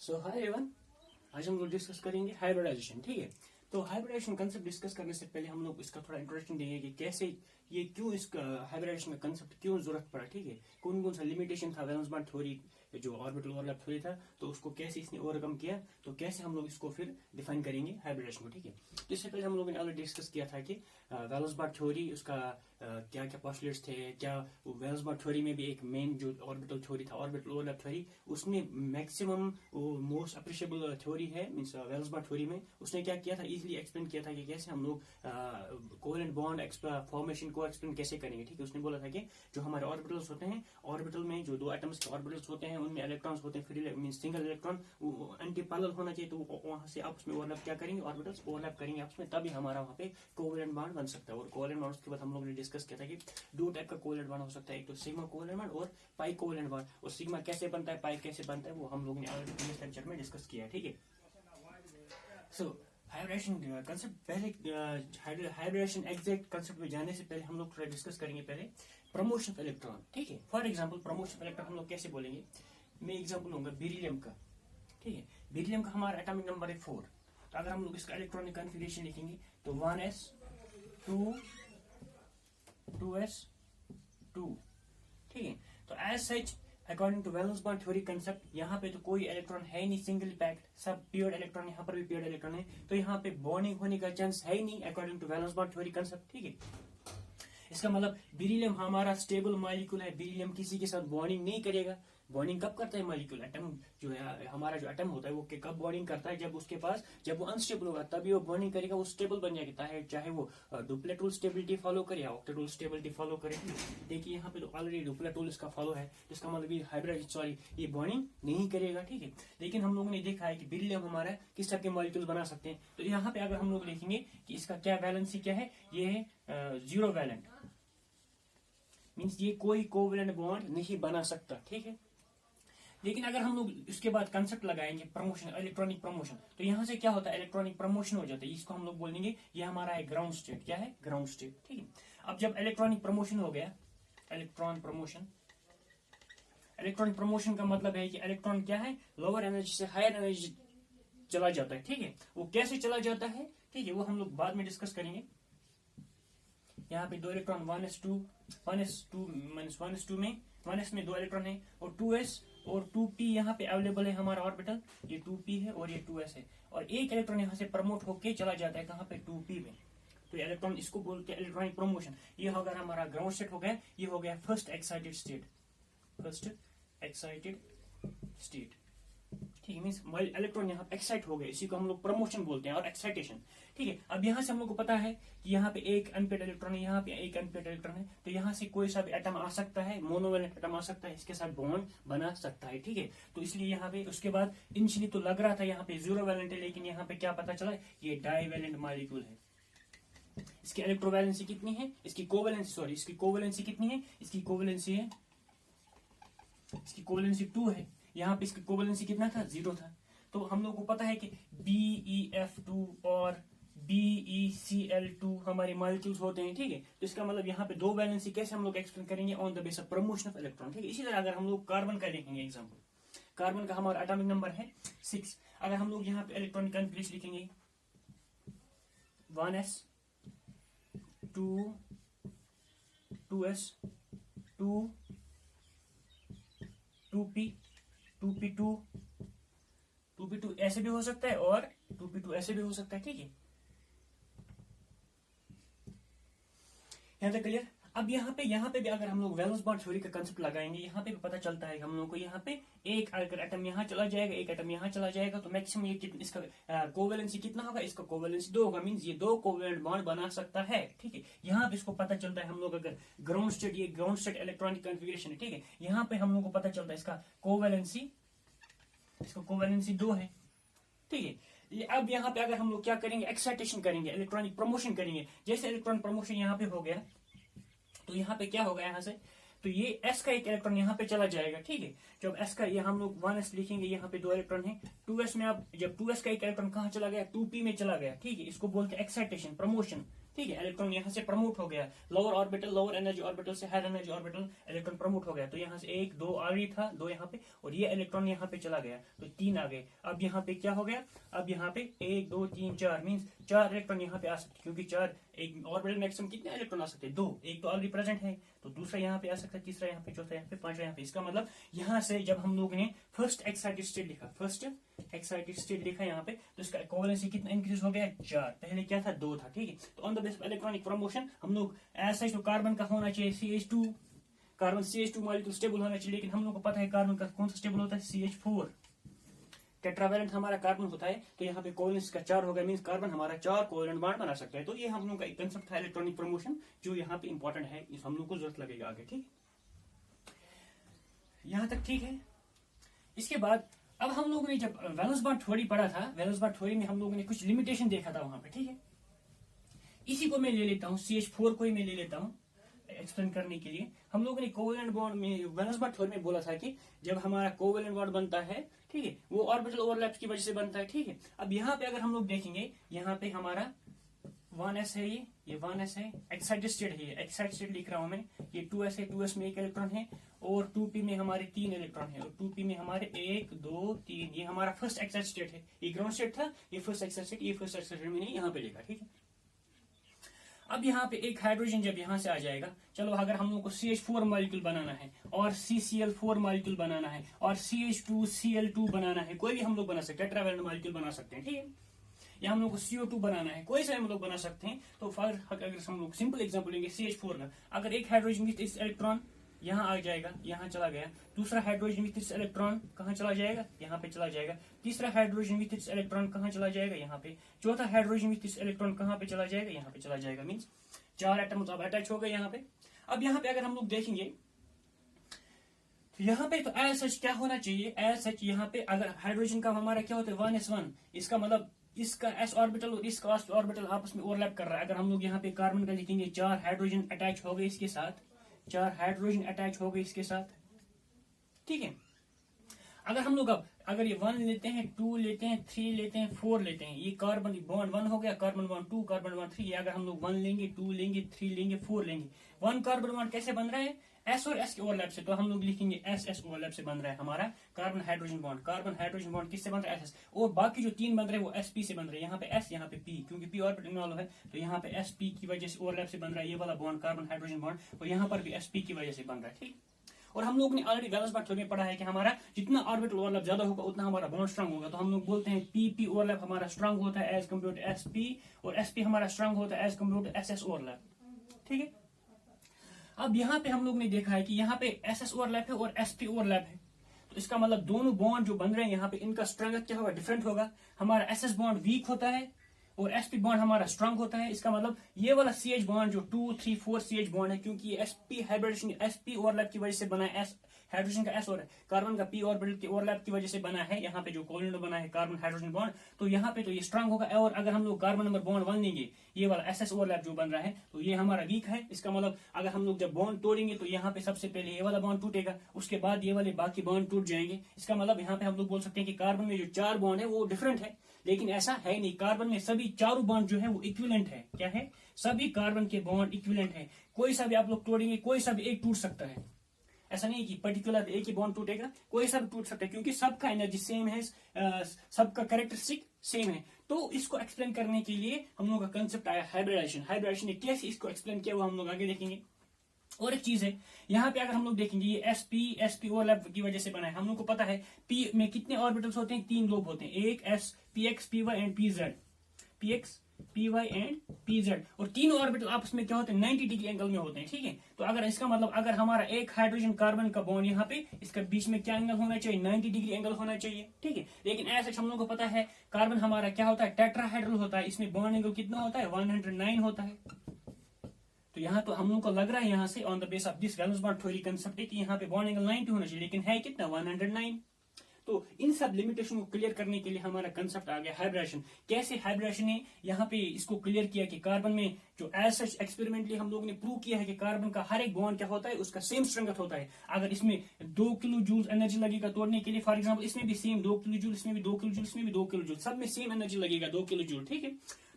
सो hi everyone, आज हम लोग डिस्कस करेंगे हाइब्रिडाइजेशन। ठीक है, तो हाइब्रिडाइजेशन कंसेप्ट डिस्कस करने से पहले हम लोग इसका थोड़ा इंट्रोडक्शन देंगे कि कैसे ये क्यों इसका हाइब्रिडाइजेशन का कंसेप्ट क्यों जरूरत पड़ा। ठीक है, कौन कौन सा लिमिटेशन था वैलेंस बॉन्ड थ्योरी जो ऑर्बिटल ओवरलैप थ्योरी था, तो उसको कैसे इसने ओवरकम किया, तो कैसे हम लोग इसको फिर डिफाइन करेंगे हाइब्रिडेशन को। ठीक है, तो इससे पहले हम लोगों ने ऑलरेडी डिस्कस किया था कि वैलेंस बॉन्ड थ्योरी उसका क्या क्या पोस्टुलेट्स थे, क्या वैलेंस बॉन्ड थ्योरी में भी एक मेन जो ऑर्बिटल थ्योरी था ऑर्बिटल ओवरलैप थ्योरी, उसमें मैक्सिमम मोस्ट अप्रिशिएबल थ्योरी है मींस वैलेंस बॉन्ड थ्योरी में उसने क्या किया था, इजीली एक्सप्लेन किया था कि कैसे हम लोग कोवेलेंट बॉन्ड फॉर्मेशन को एक्सप्लेन कैसे करेंगे। ठीक है, उसने बोला था कि जो हमारे ऑर्बिटल्स होते हैं, ऑर्बिटल में जो दो एटम्स के ऑर्बिटल्स होते हैं उनमें इलेक्ट्रॉन्स होते हैं, फिर means single electron anti parallel होना चाहिए, तो वहां से आपस में ओवरलैप क्या करेंगे, ऑर्बिटल्स ओवरलैप करेंगे आपस में, तभी हमारा वहां पे कोवेलेंट बॉन्ड बन सकता है। और कोवेलेंट बॉन्ड के बाद हम लोगों ने डिस्कस किया था कि दो टाइप का कोवेलेंट बॉन्ड हो सकता है, एक तो सिग्मा कोवेलेंट बॉन्ड और पाई कोवेलेंट बॉन्ड। और सिग्मा कैसे बनता है, पाई कैसे बनता है, वो हम लोगों ने प्रीवियस लेक्चर में डिस्कस किया है। ठीक है, सो हाइब्रिडेशन कंसेप्ट पहले हाइब्रिडेशन एग्जैक्ट कंसेप्ट में जाने से पहले हम लोग थोड़ा डिस्कस करेंगे पहले प्रमोशन ऑफ इलेक्ट्रॉन। ठीक है, for example promotion of electron हम लोग कैसे बोलेंगे, मैं एग्जांपल लूंगा बेरिलियम का। ठीक है, बेरिलियम का हमारा एटॉमिक नंबर है 4, तो अगर हम लोग इसका इलेक्ट्रॉनिक कॉन्फिगरेशन लिखेंगे तो 1s 2 2s 2। ठीक है, तो as such according to valence bond theory concept यहाँ पे तो कोई इलेक्ट्रॉन है ही नहीं सिंगल पैक्ड, सब प्योर इलेक्ट्रॉन, यहाँ पर भी प्योर इलेक्ट्रॉन है, तो यहाँ पे बॉन्डिंग होने का चांस है ही नहीं according to valence bond theory concept. ठीक है, इसका मतलब बेरिलियम हमारा स्टेबल मॉलिक्यूल है, बेरिलियम किसी के साथ बॉन्डिंग नहीं करेगा। बॉन्डिंग कब करता है मॉलिक्यूल, एटम जो है हमारा जो एटम होता है वो कब बॉन्डिंग करता है, जब उसके पास जब वो अनस्टेबल होगा तभी वो बॉन्डिंग करेगा, वो स्टेबल बन जाएगा, चाहे वो डुप्लेट रूल स्टेबिलिटी फॉलो करे या ऑक्टेट रूल स्टेबिलिटी फॉलो करे। देखिए यहाँ पे तो ऑलरेडी डुप्लेट रूल इसका फॉलो है, जिसका मतलब ये हाइब्रिड सॉरी ये बॉन्डिंग नहीं करेगा। ठीक है, लेकिन हम लोगों ने देखा है कि बेरिलियम हमारा किस टाइप के मॉलिक्यूल बना सकते हैं, तो यहाँ पे अगर हम लोग देखेंगे कि इसका क्या वैलेंसी क्या है, ये है 0 वैलेंट, मीन्स ये कोई कोवेलेंट बॉन्ड नहीं बना सकता। ठीक है, लेकिन अगर हम लोग इसके बाद कंसेप्ट लगाएंगे प्रमोशन, इलेक्ट्रॉनिक प्रमोशन, तो यहाँ से क्या होता है, इलेक्ट्रॉनिक प्रमोशन हो जाता है, इसको हम लोग बोलेंगे ये हमारा है ग्राउंड स्टेट। क्या है, ग्राउंड स्टेट। ठीक है, अब जब इलेक्ट्रॉनिक प्रमोशन हो गया, इलेक्ट्रॉनिक प्रमोशन का मतलब है कि इलेक्ट्रॉन क्या है, लोअर एनर्जी से हायर एनर्जी चला जाता है। ठीक है, वो कैसे चला जाता है, ठीक है, वो हम लोग बाद में डिस्कस करेंगे। यहाँ पे दो इलेक्ट्रॉन 1s2 में 1s में दो इलेक्ट्रॉन है, और 2s और 2p यहाँ पे अवेलेबल है हमारा ऑर्बिटल, ये 2p है और ये 2s है, और एक इलेक्ट्रॉन यहाँ से प्रमोट होके चला जाता है कहाँ पे, 2p में, तो इलेक्ट्रॉन इसको बोलते हैं इलेक्ट्रॉनिक प्रमोशन। ये हो गया हमारा ग्राउंड स्टेट हो गया, ये हो गया फर्स्ट एक्साइटेड स्टेट। ठीक है, मींस इलेक्ट्रॉन यहाँ एक्साइट हो गए, इसी को हम लोग प्रमोशन बोलते हैं और एक्साइटेशन। ठीक है, अब यहाँ से हम लोग को पता है कि यहाँ पे एक अनपेड इलेक्ट्रॉन है, यहाँ पे एक अनपेड इलेक्ट्रॉन है, तो यहाँ से कोई सा भी एटम आ सकता है, मोनोवेलेंट एटम आ सकता है, इसके साथ बॉन्ड बना सकता है। ठीक है, तो इसलिए यहाँ पे उसके बाद इनिशियली तो लग रहा था यहाँ पे 0 वैलेंट है, लेकिन यहाँ पे क्या पता चला, ये डाइवेलेंट मॉलिक्यूल है। इसकी इलेक्ट्रोवैलेंसी कितनी है, इसकी कोवेलेंसी कितनी है, इसकी कोवेलेंसी 2 है, यहाँ पे इसकी कोवेलेंसी कितना था, 0 था। तो हम लोग को पता है कि BeF2 और BeCl2 हमारे मॉलिक्यूल्स होते हैं। ठीक है, तो इसका मतलब यहाँ पे दो वैलेंसी कैसे हम लोग एक्सप्लेन करेंगे, on the base of promotion of electron. ठीक है, इसी तरह अगर हम लोग कार्बन का देखेंगे एग्जांपल, कार्बन का हमारा एटॉमिक नंबर है 6, अगर हम लोग यहाँ पे इलेक्ट्रॉनिक कॉन्फिगरेशन लिखेंगे 1s 2 2s 2 2p2 ऐसे भी हो सकता है और 2p2 ऐसे भी हो सकता है। ठीक है, यहाँ तक क्लियर। अब यहाँ पे भी अगर हम लोग वैलेंस बॉन्ड थ्योरी का कंसेप्ट लगाएंगे, यहाँ पे भी पता चलता है हम लोग को, यहाँ पे एक अगर एटम यहाँ चला जाएगा, एक एटम यहाँ चला जाएगा, तो मैक्सिमम ये इसका कोवेलेंसी कितना होगा, इसका कोवेलेंसी 2 होगा, मींस ये 2 कोवेलेंट बॉन्ड बना सकता है। ठीक है, यहाँ पे इसको पता चलता है हम लोग अगर ग्राउंड स्टेट, ये ग्राउंड स्टेट इलेक्ट्रॉनिक कॉन्फिगरेशन है। ठीक है, यहाँ पे हम लोग को पता चलता है इसका कोवेलेंसी 2 है। ठीक है, अब यहाँ पे अगर हम लोग क्या करेंगे, एक्साइटेशन करेंगे, इलेक्ट्रॉनिक प्रमोशन करेंगे, जैसे इलेक्ट्रॉनिक प्रमोशन यहाँ पे हो गया, तो यहाँ पे क्या होगा, यहाँ से तो ये s का एक इलेक्ट्रॉन यहाँ पे चला जाएगा। ठीक है, जब s का ये हम लोग 1s लिखेंगे, यहाँ पे 2 इलेक्ट्रॉन है, 2s में अब जब 2s का एक इलेक्ट्रॉन कहाँ चला गया, 2p में चला गया। ठीक है, इसको बोलते हैं एक्साइटेशन, प्रमोशन, ठीक है, इलेक्ट्रॉन यहाँ से प्रमोट हो गया, lower orbital, lower energy orbital से higher energy orbital electron promote हो गया, तो यहाँ से 1 2 ऑलरेडी था, 2 यहाँ पे, और ये इलेक्ट्रॉन यहाँ पे चला गया तो 3 आ गए। अब यहाँ पे क्या हो गया, अब यहाँ पे 1 2 3 4 मीन्स 4 इलेक्ट्रॉन यहाँ पे आ सकते, क्योंकि 4 एक ऑर्बिटल मैक्सिमम कितने इलेक्ट्रॉन आ सकते हैं, 2, एक तो ऑलरेडी प्रेजेंट है, तो दूसरा यहाँ पे आ सकता है, तीसरा यहाँ पे, चौथा यहाँ पे, पांचवा यहाँ पे। इसका मतलब यहाँ से जब हम लोग ने फर्स्ट एक्साइटेड स्टेट लिखा, फर्स्ट एक्साइटेड स्टेट लिखा यहाँ पे, तो इसका कोवेलेंसी कितना इंक्रीज हो गया, 4, पहले क्या था, 2 था, ठीक है। तो on the base of electronic promotion हम लोग ऐसा तो कार्बन का होना चाहिए CH2, carbon CH2 molecule stable होना चाहिए, लेकिन हम लोग को पता है कार्बन का कौन सा स्टेबल होता है, CH4 टेट्रावेलेंट हमारा कार्बन होता है, तो यहाँ पे कोवेलेंस का 4 हो गया, मींस कार्बन हमारा 4 कोवेलेंट बॉन्ड बना सकता है। तो ये हम लोग का एक कंसेप्ट था इलेक्ट्रॉनिक प्रमोशन, जो यहाँ पे इंपॉर्टेंट है, इस हम लोग को जरूरत लगेगा आगे, ठीक, यहाँ तक ठीक है। इसके बाद अब हम लोगों ने जब वैलेंस बॉन्ड थ्योरी पढ़ा था, वैलेंस बॉन्ड थ्योरी में हम लोगों ने कुछ लिमिटेशन देखा था वहां पे, ठीक है। इसी को मैं ले लेता हूँ, CH4 को ही मैं ले लेता हूँ एक्सप्लेन करने के लिए। हम लोगों ने कोवेलेंट बॉन्ड में वैलेंस बॉन्ड थ्योरी में बोला था कि जब हमारा कोवेलेंट बॉन्ड बनता है, ठीक है, वो ऑर्बिटल ओवरलैप की वजह से बनता है, ठीक है। अब यहाँ पे अगर हम लोग देखेंगे, यहाँ पे हमारा 1s है, ये 1s है, एक्साइटेड स्टेट है, ये एक्साइटेड स्टेट लिख रहा हूं मैं, ये 2s है, 2s में 1 इलेक्ट्रॉन है, और 2p में हमारे 3 इलेक्ट्रॉन है, और 2p में हमारे 1 2 3, ये हमारा फर्स्ट एक्साइटेड स्टेट है, ये ग्राउंड स्टेट था, ये फर्स्ट एक्साइटेड स्टेट, ये फर्स्ट एक्साइटेड स्टेट मैंने यहाँ पे लिखा, ठीक है। अब यहाँ पे एक हाइड्रोजन जब यहाँ से आ जाएगा, चलो अगर हम लोग को CH4 मॉलिक्यूल बनाना है, और CCl4 मॉलिक्यूल बनाना है, और CH2Cl2 बनाना है, कोई भी हम लोग बना सकते हैं, टेट्रावेलेंट मॉलिक्यूल बना सकते हैं, ठीक है, या हम लोग को CO2 बनाना है, कोई सा हम लोग बना सकते हैं। तो फॉर अगर हम लोग सिंपल एग्जांपल लेंगे CH4 का, अगर एक हाइड्रोजन विथ इस इलेक्ट्रॉन यहाँ आ जाएगा, यहाँ चला गया, दूसरा हाइड्रोजन विथ इस इलेक्ट्रॉन कहाँ चला जाएगा, यहाँ पे चला जाएगा, तीसरा हाइड्रोजन विथ इस इलेक्ट्रॉन कहाँ चला जाएगा, यहाँ पे, चौथा हाइड्रोजन विथ इस इलेक्ट्रॉन कहाँ पे चला जाएगा, यहाँ पे चला जाएगा, मीन्स 4 एटम्स अब अटैच हो गए यहाँ पे। अब यहाँ पे अगर हम लोग देखेंगे, तो यहाँ पे तो एज सच क्या होना चाहिए, एज सच यहाँ पे अगर हाइड्रोजन का हमारा क्या होता है 1s1, इसका मतलब इसका s ऑर्बिटल और इसका s ऑर्बिटल आपस में ओवरलैप कर रहा है। अगर हम लोग यहाँ पे कार्बन का लिखेंगे, 4 हाइड्रोजन अटैच हो गए इसके साथ, 4 हाइड्रोजन अटैच हो गए इसके साथ, ठीक है। अगर हम लोग अब अगर ये 1 लेते हैं, 2 लेते हैं, 3 लेते हैं, 4 लेते हैं, ये कार्बन बॉन्ड 1 हो गया, कार्बन बॉन्ड 2, कार्बन बॉन्ड 3, अगर हम लोग 1 लेंगे, 2 लेंगे, 3 लेंगे, 4 लेंगे, 1 कार्बन बॉन्ड कैसे बन रहा है, S और S के ओवरलैप से, तो हम लोग लिखेंगे SS ओवरलैप से बन रहा है हमारा carbon hydrogen bond. Carbon hydrogen bond किससे बन रहा है, SS, और बाकी जो 3 बन रहे हैं वो SP से बन रहे हैं, यहाँ पे S, यहाँ पे P, क्योंकि P ऑर्बिटल इन्वॉल्व है, तो यहाँ पे SP की वजह से ओवरलैप से बन रहा है ये वाला बॉन्ड, कार्बन हाइड्रोजन बॉन्ड, और यहाँ पर भी SP की वजह से बन रहा है, ठीक। और हम लोग ने ऑलरेडी वैलेंस बॉन्ड थ्योरी में पढ़ा है कि हमारा जितना ऑर्बिटल ओवरलैप ज्यादा होगा उतना हमारा बॉन्ड स्ट्रांग होगा, तो हम लोग बोलते हैं PP ओवरलैप हमारा स्ट्रांग होता है एज कम्पेयर टू SP, और SP हमारा स्ट्रांग होता है as compare to SS overlap, ठीक है। अब यहाँ पे हम लोग ने देखा है कि यहाँ पे SS ओवरलैप है और SP ओवरलैप है, तो इसका मतलब दोनों बॉन्ड जो बन रहे हैं यहाँ पे, इनका स्ट्रेंथ क्या होगा, डिफरेंट होगा। हमारा SS बॉन्ड वीक होता है और SP बॉन्ड हमारा स्ट्रांग होता है। इसका मतलब ये वाला CH बॉन्ड जो 2 3 4 CH बॉन्ड है, क्योंकि ये SP हाइब्रिडेशन SP ओवरलैप की वजह से बना है, हाइड्रोजन का S और कार्बन का P ऑर्बिटल के ओवरलैप की वजह से बना है यहाँ पे जो कोवेलेंट बना है कार्बन हाइड्रोजन बॉन्ड, तो यहाँ पे तो ये स्ट्रांग होगा। और अगर हम लोग कार्बन नंबर बॉन्ड 1 लेंगे, ये वाला SS ओवरलैप जो बन रहा है, तो ये हमारा वीक है। इसका मतलब अगर हम लोग जब बॉन्ड तोड़ेंगे तो यहाँ पे सबसे पहले ये वाला बॉन्ड टूटेगा, उसके बाद ये वाले बाकी बॉन्ड टूट जाएंगे। इसका मतलब यहाँ पे हम लोग बोल सकते हैं कि कार्बन में जो 4 बॉन्ड है वो डिफरेंट है, लेकिन ऐसा है नहीं। कार्बन में सभी चारों बॉन्ड जो है वो इक्विवेलेंट है। क्या है, सभी कार्बन के बॉन्ड इक्विवेलेंट है। कोई सा भी आप लोग तोड़ेंगे, कोई सा भी एक टूट सकता है। ऐसा नहीं है कि पर्टिकुलर एक ही बॉन्ड टूटेगा, कोई सा भी टूट सकता है, क्योंकि सबका एनर्जी सेम है, सबका कैरेक्टरिस्टिक सेम है। तो इसको एक्सप्लेन करने के लिए हम लोग का कंसेप्ट आया हाइब्रिडाइजेशन। हाइब्रिडाइजेशन ने कैसे इसको एक्सप्लेन किया वो हम लोग आगे देखेंगे। और एक चीज है यहाँ पे, अगर हम लोग देखेंगे ये SP ओवरलैप की वजह से बना है। हम लोग को पता है P में कितने ऑर्बिटल्स होते हैं, 3 लोब होते हैं, एक S, PX, PY and PZ, PX, PY and PZ, और तीनों ऑर्बिटल आपस में क्या होते हैं, 90 डिग्री एंगल में होते हैं, ठीक है। तो अगर इसका मतलब अगर हमारा एक हाइड्रोजन कार्बन का बॉन्ड यहाँ पे, इसका बीच में क्या एंगल होना चाहिए, 90 डिग्री एंगल होना चाहिए, ठीक है। लेकिन ऐसा हम लोग को पता है कार्बन हमारा क्या होता है, टेट्राहेड्रल होता है, इसमें बॉन्ड एंगल कितना होता है, 109 होता है। तो यहाँ तो हम लोग को लग रहा है यहाँ से on the base of this valence bond theory concept है कि यहाँ पे बॉन्ड एंगल 90 होना चाहिए, लेकिन है कितना, 109। तो इन सब लिमिटेशन को क्लियर करने के लिए हमारा कंसेप्ट आ गया हाइब्रिडेशन। कैसे हाइब्रिडेशन ने यहाँ पे इसको क्लियर किया कि कार्बन में जो एज सच एक्सपेरिमेंटली हम लोग ने प्रूव किया है कि कार्बन का हर एक बॉन्ड क्या होता है, उसका सेम स्ट्रेंथ होता है। अगर इसमें 2 किलो जूल एनर्जी लगेगा तोड़ने के लिए, फॉर एग्जाम्पल इसमें भी सेम 2 किलो जूल, इसमें भी 2 किलो जूल, इसमें भी 2 किलो जूल, सब में सेम एनर्जी लगेगा 2 किलो जूल, ठीक है।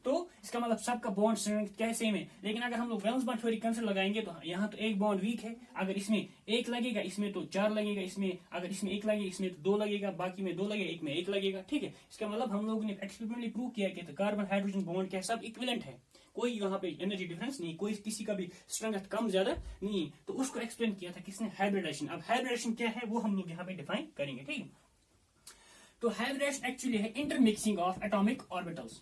तो इसका मतलब सबका बॉन्ड स्ट्रेंथ क्या सेम है। लेकिन अगर हम लोग वैलेंस बॉन्ड थ्योरी कंसिडर लगाएंगे तो यहाँ तो एक बॉन्ड वीक है, अगर इसमें एक लगेगा इसमें तो 4 लगेगा, इसमें अगर इसमें एक लगेगा इसमें तो 2 लगेगा, बाकी में 2 लगेगा एक में 1 लगेगा, ठीक है। इसका मतलब हम लोगों ने एक्सपेरिमेंटली प्रूव किया कि कार्बन हाइड्रोजन बॉन्ड क्या सब इक्विवेलेंट है, कोई यहाँ पे एनर्जी डिफरेंस नहीं, कोई किसी का भी स्ट्रेंथ कम ज्यादा नहीं। तो उसको एक्सप्लेन किया था किसने, हाइब्रिडाइजेशन। अब हाइब्रिडाइजेशन क्या है वो हम लोग यहाँ पे डिफाइन करेंगे, ठीक है। तो हाइब्रिडाइजेशन एक्चुअली है इंटरमिक्सिंग ऑफ एटॉमिक ऑर्बिटल्स।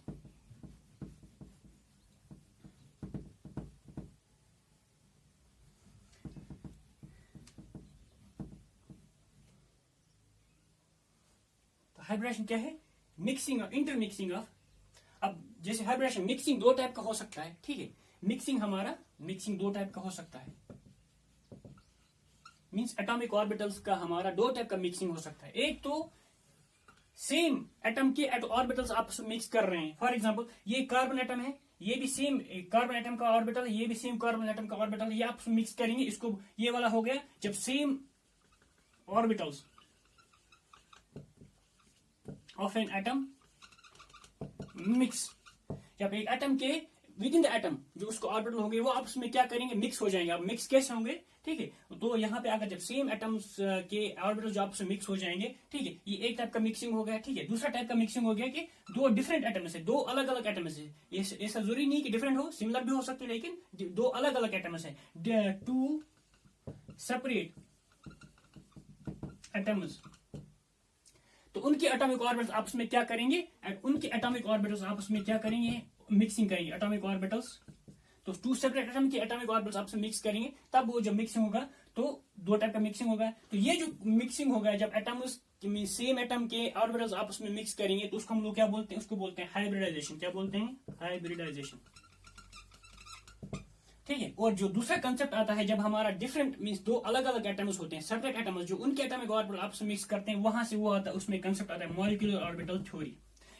तो हाइब्रिडाइजेशन क्या है, मिक्सिंग ऑफ, इंटरमिक्सिंग ऑफ। अब जैसे हाइब्रिडाइजेशन मिक्सिंग 2 टाइप का हो सकता है, ठीक है। मिक्सिंग 2 टाइप का हो सकता है, मींस एटॉमिक ऑर्बिटल्स का हमारा 2 टाइप का मिक्सिंग हो सकता है। एक तो सेम एटम के ऑर्बिटल्स आपस में मिक्स कर रहे हैं। फॉर एग्जांपल ये कार्बन एटम है, ये भी सेम कार्बन एटम का ऑर्बिटल, ये भी सेम कार्बन एटम का ऑर्बिटल, ये आपस में मिक्स करेंगे। इसको ये वाला हो गया जब same orbitals of an atom mix, जब एक एटम के विद इन द एटम जो उसको ऑर्बिटल होंगे वो आपस में क्या करेंगे, मिक्स हो जाएंगे। अब मिक्स कैसे होंगे, ठीक है। तो यहाँ पे अगर जब सेम एटम्स के ऑर्बिटल जो आपस में मिक्स हो जाएंगे, ठीक है, ये एक टाइप का मिक्सिंग हो गया, ठीक है। दूसरा टाइप का मिक्सिंग हो गया कि 2 डिफरेंट एटम से, 2 अलग अलग एटम से, ऐसा जरूरी नहीं कि डिफरेंट हो, सिमिलर भी हो सकते हैं, लेकिन 2 अलग अलग एटम से, 2 सेपरेट एटम्स, तो उनके एटॉमिक ऑर्बिटल्स आपस में क्या करेंगे, उनके एटॉमिक ऑर्बिटल्स आपस में क्या करेंगे, मिक्सिंग करेंगे एटॉमिक ऑर्बिटल्स। तो 2 सेपरेट एटम के एटॉमिक ऑर्बिटल्स आपस में मिक्स करेंगे, तब वो जब मिक्सिंग होगा तो 2 टाइप का मिक्सिंग होगा। तो ये जो मिक्सिंग होगा जब एटम्स सेम एटम के ऑर्बिटल्स आपस में मिक्स करेंगे तो उसको हम लोग क्या बोलते हैं, उसको बोलते हैं हाइब्रिडाइजेशन। क्या बोलते हैं, हाइब्रिडाइजेशन, ठीक है। और जो दूसरा कंसेप्ट आता है जब हमारा डिफरेंट मींस 2 अलग अलग एटम्स होते हैं, सेपरेट एटम्स जो उनके एटॉमिक ऑर्बिटल आपस में मिक्स करते हैं, वहां से वो आता है, उसमें कंसेप्ट आता है मॉलिक्यूलर ऑर्बिटल थ्योरी।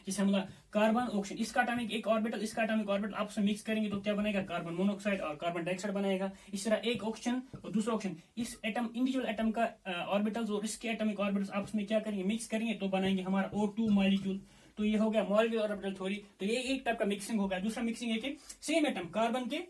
जैसे हम कार्बन ऑक्सीजन, इसका एटॉमिक एक ऑर्बिटल इसका एटॉमिक ऑर्बिटल आपस में मिक्स करेंगे तो क्या बनेगा, कार्बन मोनोऑक्साइड और कार्बन डाइऑक्साइड बनेगा। इस तरह एक ऑक्सीजन और दूसरा ऑक्सीजन, इस एटम इंडिविजुअल एटम का ऑर्बिटल्स और इसके एटॉमिक ऑर्बिटल्स आपस में क्या करेंगे, मिक्स करेंगे तो बनाएंगे हमारा O2 मॉलिक्यूल। तो ये हो गया मॉलिक्यूलर ऑर्बिटल थ्योरी। तो ये एक टाइप का मिक्सिंग होगा। दूसरा मिक्सिंग है कि सेम एटम कार्बन के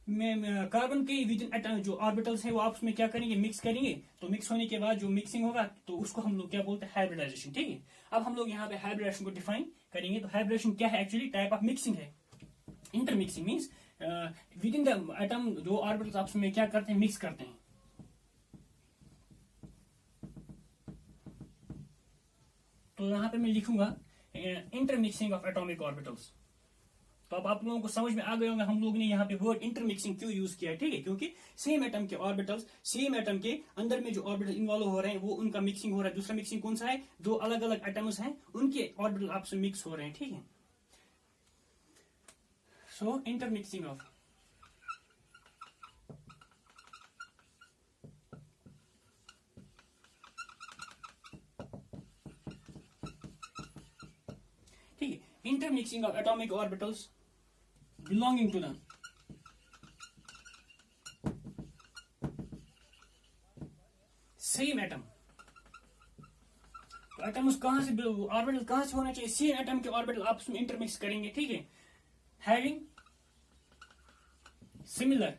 विद इन एटम जो ऑर्बिटल्स हैं वो आपस में क्या करेंगे, मिक्स करेंगे। तो मिक्स होने के बाद जो मिक्सिंग होगा तो उसको हम लोग क्या बोलते हैं, हाइब्रिडाइजेशन, ठीक है। अब हम लोग यहाँ पे हाइब्रिडाइजेशन को डिफाइन करेंगे। तो हाइब्रिडाइजेशन क्या है, एक्चुअली टाइप ऑफ मिक्सिंग है। Intermixing means with in the atom दो ऑर्बिटल्स आपस में क्या करते हैं, मिक्स करते हैं। तो यहाँ पे मैं लिखूंगा इंटरमिक्सिंग ऑफ एटॉमिक ऑर्बिटल्स। तो अब आप लोगों को समझ में आ गया होगा हम लोग ने यहाँ पे वर्ड इंटरमिक्सिंग क्यों यूज किया है, ठीक है। क्योंकि सेम एटम के ऑर्बिटल्स, सेम एटम के अंदर में जो ऑर्बिटल इन्वॉल्व हो रहे हैं वो उनका मिक्सिंग हो रहा है। दूसरा मिक्सिंग कौन सा है, 2 अलग अलग एटम्स हैं उनके ऑर्बिटल आपस में मिक्स हो रहे हैं, ठीक है। सो इंटरमिक्सिंग ऑफ ठीक है, intermixing of atomic orbitals belonging to them same atom. तो एटम कहां से, ऑर्बिटल कहां से होना चाहिए, सेम एटम के ऑर्बिटल आपस में इंटरमिक्स करेंगे, ठीक है। हैविंग सिमिलर,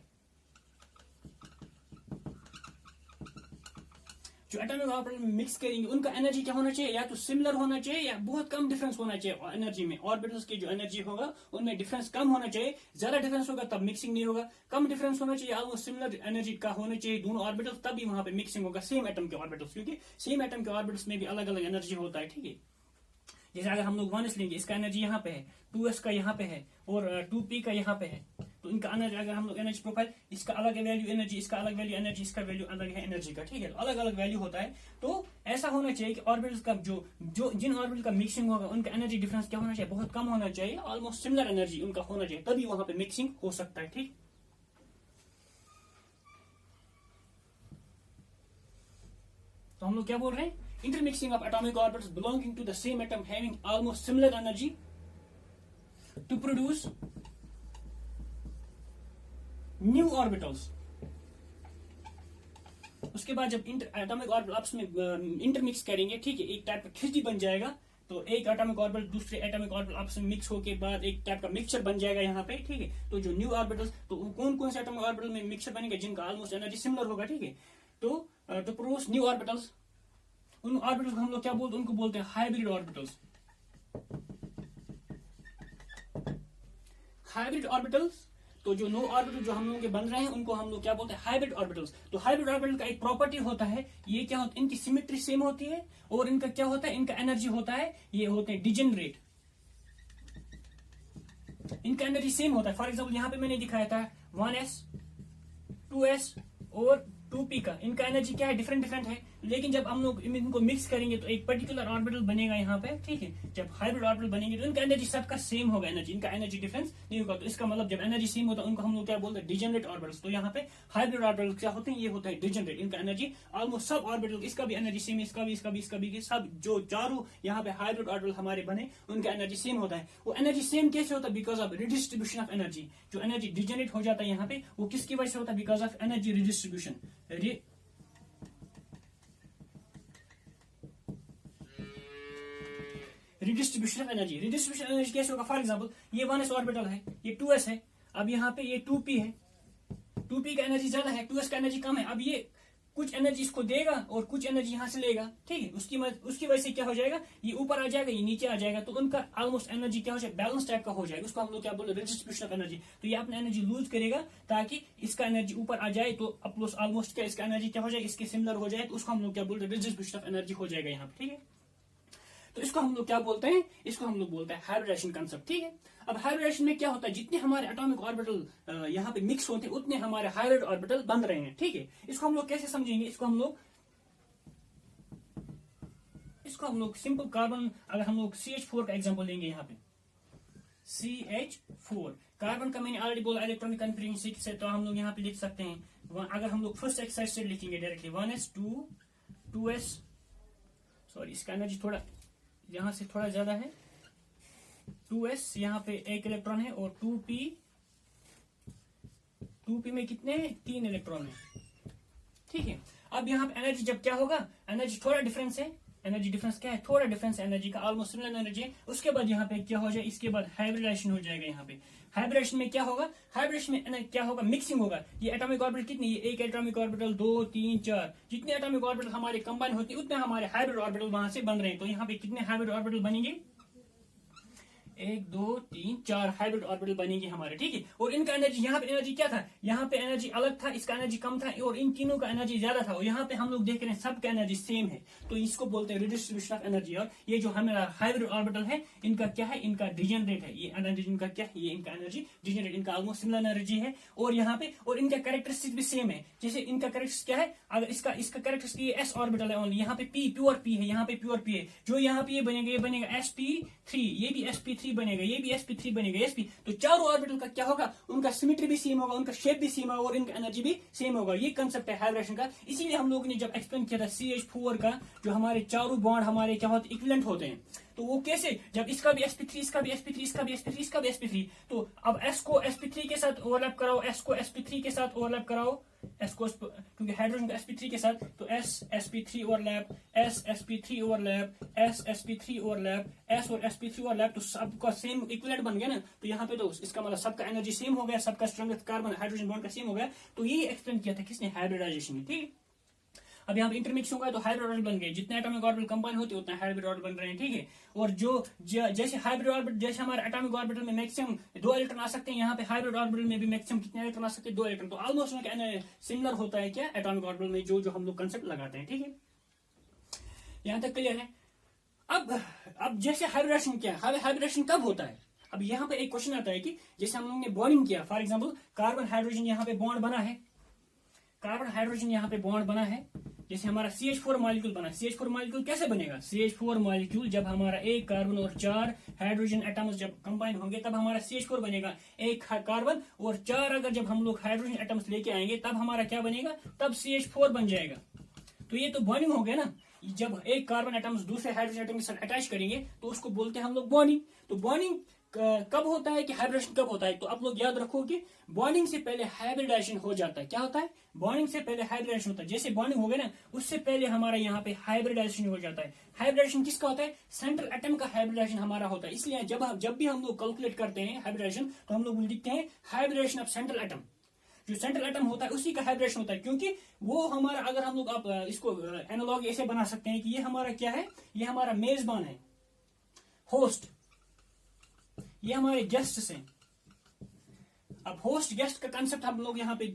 जो एटॉमिक ऑर्बिटल में मिक्स करेंगे उनका एनर्जी क्या होना चाहिए, या तो सिमिलर होना चाहिए या बहुत कम डिफरेंस होना चाहिए एनर्जी में। ऑर्बिटल्स की जो एनर्जी होगा उनमें डिफरेंस कम होना चाहिए। ज्यादा डिफरेंस होगा तब मिक्सिंग नहीं होगा, कम डिफरेंस होना चाहिए, ऑलमोस्ट सिमिलर एनर्जी का होना चाहिए दोनों ऑर्बिटल्स, तभी वहां पे मिक्सिंग होगा सेम एटम के ऑर्बिटल्स। क्योंकि सेम एटम के ऑर्बिटल्स में भी अलग अलग एनर्जी होता है, ठीक है। जैसे अगर हम लोग 1s लेंगे, इसका एनर्जी यहाँ पे है, 2s का यहाँ पे है और 2p का यहाँ पे है। तो इनका एनर्जी अगर हम लोग एनर्जी प्रोफाइल, इसका अलग वैल्यू एनर्जी, इसका अलग वैल्यू एनर्जी, इसका वैल्यू अलग है एनर्जी का, ठीक है। अलग अलग वैल्यू होता है। तो ऐसा होना चाहिए कि ऑर्बिटल्स का जो जिन ऑर्बिटल का मिक्सिंग होगा उनका एनर्जी डिफरेंस क्या होना चाहिए, बहुत कम होना चाहिए, ऑलमोस्ट सिमिलर एनर्जी उनका होना चाहिए, तभी वहां पे मिक्सिंग हो सकता है, ठीक। तो हम लोग क्या बोल रहे हैं, intermixing of atomic orbitals belonging to the same atom having almost similar energy to produce new orbitals। उसके बाद जब एटॉमिक ऑर्बिटल आपस में इंटरमिक्स करेंगे, ठीक है, एक टाइप का खिचड़ी बन जाएगा, तो एक एटॉमिक ऑर्बिटल दूसरे एटॉमिक ऑर्बिटल आपस में मिक्स होके बाद एक टाइप का मिक्सचर बन जाएगा यहाँ पे, ठीक है। तो जो न्यू ऑर्बिटल्स, तो कौन कौन से एटॉमिक ऑर्बिटल में मिक्सचर बनेगा जिनका ऑलमोस्ट एनर्जी सिमिलर होगा, ठीक है। तो प्रोड्यूस न्यू ऑर्बिटल्स, उन ऑर्बिटल्स को हम लोग क्या बोलते हैं, उनको बोलते हैं हाइब्रिड ऑर्बिटल्स। हाइब्रिड ऑर्बिटल्स, तो जो नो ऑर्बिटल जो हम लोगों के बन रहे हैं उनको हम लोग क्या बोलते हैं, हाइब्रिड ऑर्बिटल्स। तो हाइब्रिड ऑर्बिटल का एक प्रॉपर्टी होता है, ये क्या होता है, इनकी सिमेट्री सेम होती है और इनका क्या होता है, इनका एनर्जी होता है, ये होते हैं डिजेनरेट, इनका एनर्जी सेम होता है। फॉर एग्जाम्पल यहाँ पे मैंने दिखाया था 1s 2s और 2p का, इनका एनर्जी क्या है, डिफरेंट डिफरेंट है, लेकिन जब हम लोग इनको मिक्स करेंगे तो एक पर्टिकुलर ऑर्बिटल बनेगा यहाँ पे, ठीक है। जब हाइब्रिड ऑर्बिटल बनेंगे तो इनका एनर्जी सबका सेम होगा, एनर्जी, इनका एनर्जी डिफरेंस नहीं होगा। तो इसका मतलब जब एनर्जी सेम होता है उनको हम लोग क्या बोलते हैं, डिजेनरेट ऑर्बिटल्स। तो यहाँ पे हाइब्रिड ऑर्बिटल क्या होते हैं, ये होता है डिजेनरेट, इनका एनर्जी ऑलमोस्ट सब ऑर्बिटल, इसका भी एनर्जी सेम है, इसका भी, इसका भी, इसका भी, सब जो चारों यहाँ पे हाइब्रिड ऑर्बिटल हमारे बने उनका एनर्जी सेम होता है। वो एनर्जी सेम कैसे होता है, because of redistribution of energy. जो एनर्जी डिजेनरेट हो जाता है यहाँ पे वो किसकी वजह से होता है, because of energy redistribution, redistribution of energy. Redistribution energy कैसे होगा, फॉर एग्जांपल ये 1s ऑर्बिटल है, ये 2s है, अब यहाँ पे ये 2p है, 2p का एनर्जी ज्यादा है, 2s का एनर्जी कम है। अब ये कुछ एनर्जी इसको देगा और कुछ एनर्जी यहाँ से लेगा, ठीक है। उसकी वजह से क्या हो जाएगा, ये ऊपर आ जाएगा, ये नीचे आ जाएगा, तो उनका ऑलमोस्ट एनर्जी क्या हो जाएगा, बैलेंस टाइप का हो जाएगा। उसको हम लोग क्या बोलते हैं, रिडिस्ट्रीब्यूशन ऑफ एनर्जी। तो ये अपना एनर्जी लूज करेगा ताकि इसका एनर्जी ऊपर आ जाए, तो ऑलमोस्ट क्या इसका एनर्जी क्या हो जाएगा, इसके सिमिलर हो जाए, तो उसको हम लोग क्या बोलते हैं, रिडिस्ट्रीब्यूशन ऑफ एनर्जी हो जाएगा यहाँ पे, ठीक है। तो इसको हम लोग क्या बोलते हैं, इसको हम लोग बोलते हैं हाइब्रिडेशन कंसेप्ट, ठीक है। अब हाइब्रिडेशन में क्या होता है, जितने हमारे एटॉमिक ऑर्बिटल यहाँ पे मिक्स होते हैं उतने हमारे हाइब्रिड ऑर्बिटल बन रहे हैं, ठीक है। इसको हम लोग कैसे समझेंगे, इसको हम लोग सिंपल कार्बन, अगर हम लोग CH4 का एग्जांपल लेंगे, यहाँ पे CH4 कार्बन का मैंने ऑलरेडी बोला इलेक्ट्रॉनिक कन्फिगरेशन से, तो हम लोग यहाँ पे लिख सकते हैं, अगर हम लोग फर्स्ट एक्सरसाइज से लिखेंगे डायरेक्टली 1s 2s, सॉरी इसका एनर्जी थोड़ा यहाँ से थोड़ा ज्यादा है, 2s यहाँ पे एक इलेक्ट्रॉन है और 2p में कितने, 3 इलेक्ट्रॉन है, ठीक है। अब यहाँ पे एनर्जी जब क्या होगा, एनर्जी थोड़ा डिफरेंस है, एनर्जी डिफरेंस क्या है, थोड़ा डिफरेंस एनर्जी का, ऑलमोस्ट सिमिलर एनर्जी है। उसके बाद यहाँ पे क्या हो जाए, इसके बाद हाइब्रिडेशन हो जाएगा। यहाँ पे हाइब्रिडेशन में क्या होगा, हाइब्रिडेशन में क्या होगा, मिक्सिंग होगा। ये एटॉमिक ऑर्बिटल कितनी, ये एक एटॉमिक ऑर्बिटल 2 3 4, जितने एटॉमिक ऑर्बिटल हमारे कंबाइन होते हैं उतने हमारे हाइब्रिड ऑर्बिटल वहां से बन रहे हैं। तो यहाँ पे कितने हाइब्रिड ऑर्बिटल बनेंगे, 1 2 3 4 हाइब्रिड ऑर्बिटल बनेंगे हमारे, ठीक है। और इनका एनर्जी, यहाँ पे एनर्जी क्या था, यहाँ पे एनर्जी अलग था, इसका एनर्जी कम था, और इन तीनों का एनर्जी ज्यादा था। और यहाँ पे हम लोग देख रहे हैं सबका एनर्जी सेम है, तो इसको बोलते हैं रिडिस्ट्रीब्यूशन ऑफ एनर्जी। और ये जो हमारा हाइब्रिड ऑर्बिटल है, इनका क्या है, इनका डिजेनरेट है, ये एनर्जी इनका क्या है, ये इनका एनर्जी डिजेनरेट, इनका ऑलमोस्ट सिमिलर एनर्जी है। और यहाँ पे और इनका कैरेक्टरिस्टिक भी सेम है, जैसे इनका कैरेक्टरिस्टिक क्या है, अगर इसका कैरेक्टरिस्टिक ये S ऑर्बिटल है ओनली, यहाँ पे P प्योर P है, यहाँ पे प्योर P है। जो यहाँ पे ये बनेगा sp3, ये भी sp3 बनेगा, ये भी sp3 बनेगा, sp। तो चारों ऑर्बिटल का क्या होगा, उनका सिमेट्री भी सेम होगा, उनका शेप भी सेम होगा और इनका एनर्जी भी सेम होगा। ये कंसेप्ट है हाइब्रिडेशन का। इसीलिए हम लोगों ने जब एक्सप्लेन किया था CH4 का, जो हमारे चारों बॉन्ड हमारे क्या होते, इक्विवेलेंट होते हैं। तो वो कैसे, जब इसका भी sp3, इसका भी sp3, इसका भी sp3, इसका भी sp3, तो अब s को sp3 के साथ ओवरलैप कराओ, s को sp3 के साथ ओवरलैप कराओ, s को, क्योंकि हाइड्रोजन का sp3 के साथ, तो s sp3 overlap, s sp3 overlap, s sp3 overlap, s और sp3 ओवरलैप, तो सबका सेम इक्विवेलेंट बन गया ना। तो यहाँ पे तो इसका मतलब सबका एनर्जी सेम हो गया, सबका स्ट्रेंथ कार्बन हाइड्रोजन बॉन्ड का सेम हो गया। तो यही एक्सप्लेन किया था किसने, हाइब्रिडाइजेशन में, ठीक है। अब यहाँ पे इंटरमिक्स होगा तो हाइब्रिड ऑर्बिटल बन गए, जितने एटॉमिक ऑर्बिटल कंबाइन होते हैं उतना हाइब्रिड ऑर्बिटल बन रहे हैं, ठीक है। और जो जैसे हाइब्रिड ऑर्बिटल, जैसे हमारे एटॉमिक ऑर्बिटल में मैक्सिमम 2 इलेक्ट्रॉन आ सकते हैं, यहाँ पे हाइब्रिड ऑर्बिटल में भी मैक्सिमम कितने इलेक्ट्रॉन आ सकते हैं, 2 इलेक्ट्रॉन। तो ऑलमोस्ट सिमिलर होता है क्या, एटॉमिक ऑर्बिटल में जो हम लोग कंसेप्ट लगाते हैं, ठीक है। यहाँ तक क्लियर है। अब जैसे हाइब्रिडेशन क्या है, हाइब्रिडेशन कब होता है। अब यहाँ पे एक क्वेश्चन आता है कि जैसे हम लोगों ने बॉन्डिंग किया, फॉर एग्जाम्पल कार्बन हाइड्रोजन यहाँ पे बॉन्ड बना है, कार्बन हाइड्रोजन यहाँ पे बॉन्ड बना है, जैसे हमारा CH4 मॉलिक्यूल बना। CH4 मॉलिक्यूल कैसे बनेगा, CH4 मॉलिक्यूल जब हमारा एक कार्बन और 4 हाइड्रोजन एटम्स जब कंबाइन होंगे तब हमारा CH4 बनेगा। एक कार्बन और 4 अगर जब हम लोग हाइड्रोजन एटम्स लेके आएंगे तब हमारा क्या बनेगा, तब CH4 बन जाएगा। तो ये तो बॉन्डिंग हो गया ना। जब एक कार्बन एटम्स दूसरे हाइड्रोजन एटम के साथ अटैच करेंगे तो उसको बोलते हैं हम लोग बॉन्डिंग। तो बॉन्डिंग कब होता है कि हाइब्रिडेशन कब होता है, तो आप लोग याद रखो कि बॉन्डिंग से पहले हाइब्रिडेशन हो जाता है। क्या होता है? बॉन्डिंग से पहले हाइब्रिडेशन होता है। जैसे बॉन्डिंग हो गया ना, उससे पहले हमारा यहाँ पे हाइब्रिडेशन हो जाता है। हाइब्रिडेशन किसका होता है? सेंट्रल एटम का हाइब्रिडेशन हमारा होता है। इसलिए जब भी हम लोग कैलकुलेट करते हैं हाइब्रिडेशन, तो हम लोग लिखते हैं हाइब्रिडेशन ऑफ सेंट्रल एटम। जो सेंट्रल एटम होता है उसी का हाइब्रिडेशन होता है, क्योंकि वो हमारा, अगर हम लोग आप इसको एनालॉग ऐसे बना सकते हैं कि ये हमारा क्या है, ये हमारा मेजबान है, होस्ट, ये हमारे गेस्ट हैं। अब होस्ट गेस्ट का कंसेप्ट हम लोग यहाँ पे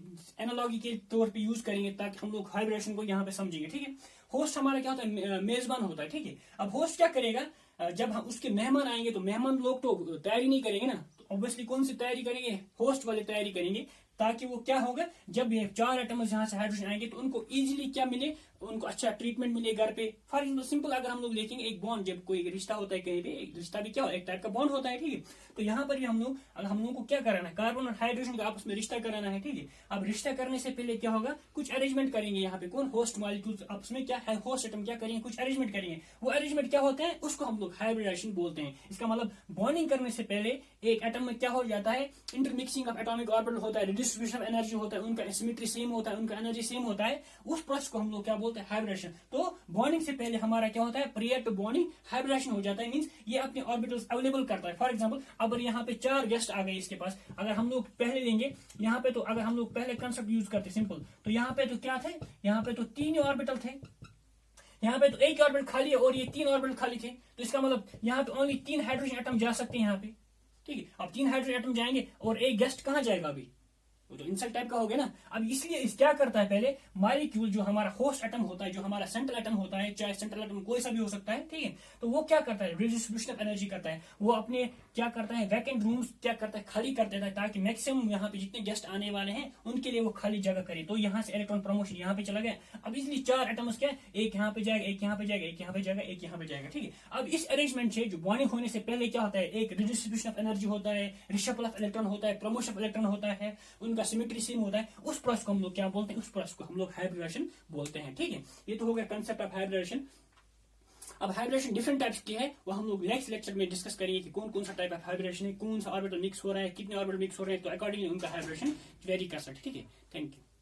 एनालॉगी के तौर पे यूज करेंगे ताकि हम लोग हाइब्रिडेशन को यहाँ पे समझेंगे। ठीक है, होस्ट हमारा क्या होता है? मेजबान होता है। ठीक है, अब होस्ट क्या करेगा? जब हम उसके मेहमान आएंगे तो मेहमान लोग तो तैयारी नहीं करेंगे ना, तो ऑब्वियसली कौन सी तैयारी करेंगे? होस्ट वाले तैयारी करेंगे, ताकि वो क्या होगा, जब ये 4 एटम्स यहाँ से हाइड्रोजन आएंगे तो उनको इजीली क्या मिले, उनको अच्छा ट्रीटमेंट मिले घर पे। फॉर एग्जाम्पल सिंपल अगर हम लोग देखेंगे, एक बॉन्ड, जब कोई रिश्ता होता है कहीं पे, एक रिश्ता भी क्या हो, एक टाइप का बॉन्ड होता है। ठीक है, तो यहाँ पर भी हम लोगों को क्या कराना है? कार्बन और हाइड्रोजन का आपस में रिश्ता कराना है। ठीक है, अब रिश्ता करने से पहले क्या होगा, कुछ अरेंजमेंट करेंगे यहाँ पे। कौन? होस्ट मॉलिक्यूल्स आपस में क्या है, होस्ट एटम क्या करेंगे, कुछ अरेंजमेंट करेंगे। वो अरेंजमेंट क्या होते हैं, उसको हम लोग हाइब्रिडेशन बोलते हैं। इसका मतलब बॉन्डिंग करने से पहले एक एटम में क्या हो जाता है, इंटरमिक्सिंग ऑफ एटॉमिक ऑर्बिटल होता है, डिस्ट्रीब्यूशन ऑफ एनर्जी होता है, उनका सिमेट्री सेम होता है, उनका एनर्जी सेम होता है। उस प्रोसेस को हम लोग क्या बोलते हैं? हाइब्रिडेशन। तो बॉन्डिंग से पहले हमारा क्या होता है? प्रियर टू बॉन्डिंग हाइब्रिडेशन हो जाता है। मींस ये अपने ऑर्बिटल्स अवेलेबल करता है। फॉर एग्जांपल अगर यहाँ पे 4 गेस्ट आ गए इसके पास, अगर हम लोग पहले लेंगे यहाँ पे, तो अगर हम लोग पहले कंसेप्ट यूज करते सिंपल, तो यहाँ पे तो क्या थे, यहाँ पे तो 3 ऑर्बिटल थे, यहाँ पे तो एक ऑर्बिटल खाली है और ये 3 ऑर्बिटल खाली थे। तो इसका मतलब यहाँ पे ओनली 3 हाइड्रोजन एटम जा सकते हैं यहाँ पे। ठीक है, अब 3 हाइड्रोजन एटम जाएंगे और एक गेस्ट कहाँ जाएगा? अभी वो तो इंसल्ट टाइप का हो गया ना। अब इसलिए इस क्या करता है, पहले मॉलिक्यूल जो हमारा होस्ट एटम होता है, जो हमारा सेंट्रल एटम होता है, चाहे सेंट्रल एटम कोई सा भी हो सकता है, ठीक है, तो वो क्या करता है? रिडिस्ट्रीब्यूशन ऑफ एनर्जी करता है। वो अपने क्या करता है, वैकेंट रूम्स क्या करता है, खाली कर देता है, ताकि मैक्सिमम यहाँ पे जितने गेस्ट आने वाले हैं उनके लिए वो खाली जगह करे। तो यहाँ से इलेक्ट्रॉन प्रमोशन यहाँ पे चला गया। अब इसलिए 4 एटम्स क्या, एक यहाँ पे जाएगा, एक यहाँ पे जाएगा, एक यहाँ पे जाएगा, एक यहाँ पे जाएगा। ठीक है, अब इस अरेंजमेंट से जो बॉन्डिंग होने से पहले क्या होता है, एक रिडिस्ट्रीब्यूशन ऑफ एनर्जी होता है, रिशफल ऑफ इलेक्ट्रॉन होता है, प्रमोशन ऑफ इलेक्ट्रॉन होता है, उनका सिमेट्री सेम होता है। उस प्रोसेस को हम लोग क्या बोलते हैं? उस प्रोसेस को हम लोग हाइब्रिडेशन बोलते हैं। ठीक है, ये तो हो गया कंसेप्ट ऑफ हाइब्रिडेशन। अब हाइब्रिडेशन डिफरेंट टाइप्स की है, वो हम लोग नेक्स्ट लेक्चर में डिस्कस करेंगे कि कौन कौन सा टाइप ऑफ हाइब्रिडेशन है, कौन सा ऑर्बिटल मिक्स हो रहा है, कितने ऑर्बिटल मिक्स हो रहे हैं, तो अकॉर्डिंगली उनका हाइब्रिडेशन वेरी कर सकते हैं। ठीक है, थैंक यू।